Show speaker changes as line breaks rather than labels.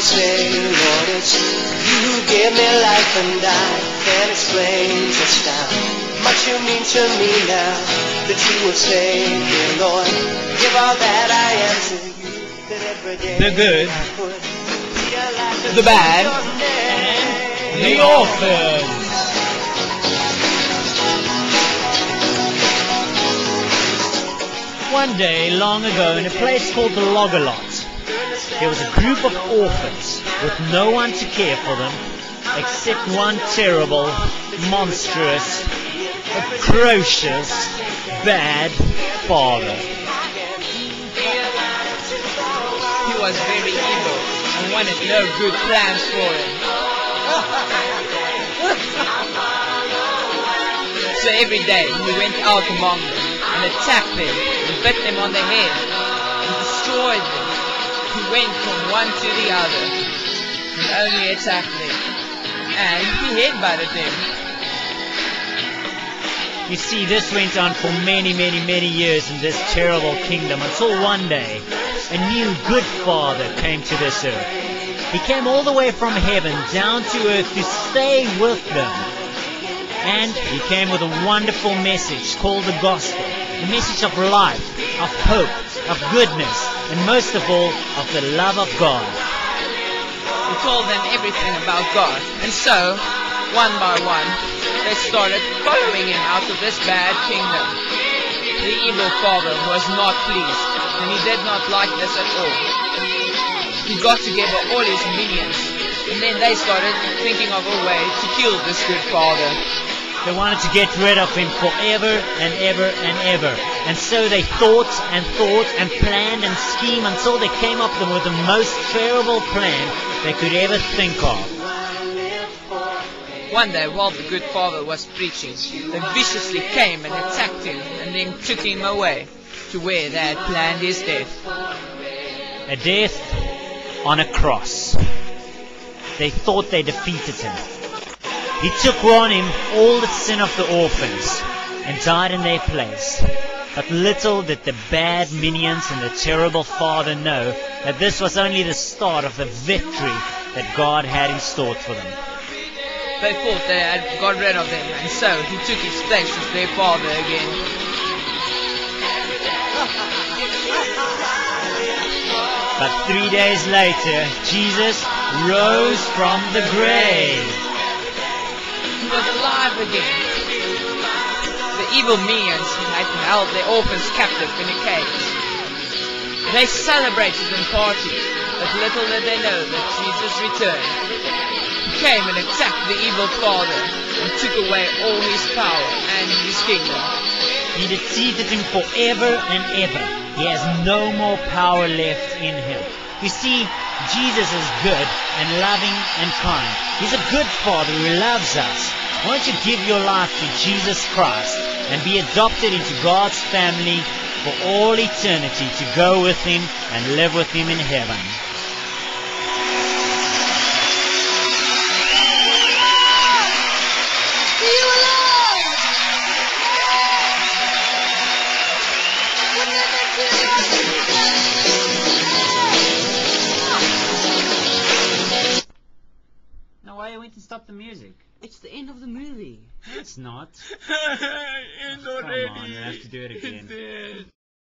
say, Lord, it's you who gave me life and I can't explain just how much you mean to me now, that you would say, dear Lord, give all that I am to you, that every day
The good,
I would realize
the bad,
your name.
the orphans. One day, long ago, in a place called the Log-a-Lot, there was a group of orphans with no one to care for them except one terrible, monstrous, atrocious, bad father.
He was very evil and wanted no good plans for him. So every day he went out among them and attacked them and bit them on the head and destroyed them. He went from one to the other and only attacked them, and he headbutted them.
You see, this went on for many, many, many years in this terrible kingdom until one day a new good father came to this earth. He came all the way from heaven down to earth to stay with them. And he came with a wonderful message called the gospel, the message of life, of hope, of goodness, and most of all, of the love of God.
He told them everything about God, and so, one by one, they started following him out of this bad kingdom. The evil father was not pleased, and he did not like this at all. He got together all his minions, and then they started thinking of a way to kill this good father.
They wanted to get rid of him forever and ever and ever. And so they thought and planned and schemed until they came up with the most terrible plan they could ever think of.
One day, while the good father was preaching, they viciously came and attacked him and then took him away to where they had planned his death.
A death on a cross. They thought they defeated him. He took on him all the sin of the orphans and died in their place. But little did the bad minions and the terrible father know that this was only the start of the victory that God had in store for them.
They thought they had got rid of him, and so he took his place as their father again.
But 3 days later, Jesus rose from the grave.
He was alive again. The evil minions had held their orphans captive in a cage. They celebrated and partied, but little did they know that Jesus returned. He came and attacked the evil father and took away all his power and his kingdom.
He defeated him forever and ever. He has no more power left in him. You see, Jesus is good and loving and kind. He's a good Father who loves us. Why don't you give your life to Jesus Christ and be adopted into God's family for all eternity to go with Him and live with Him in heaven. No, why you went to stop the music?
It's the end of the movie.
No, it's not.
End
Come
already.
on, you have to do it again.
It's dead.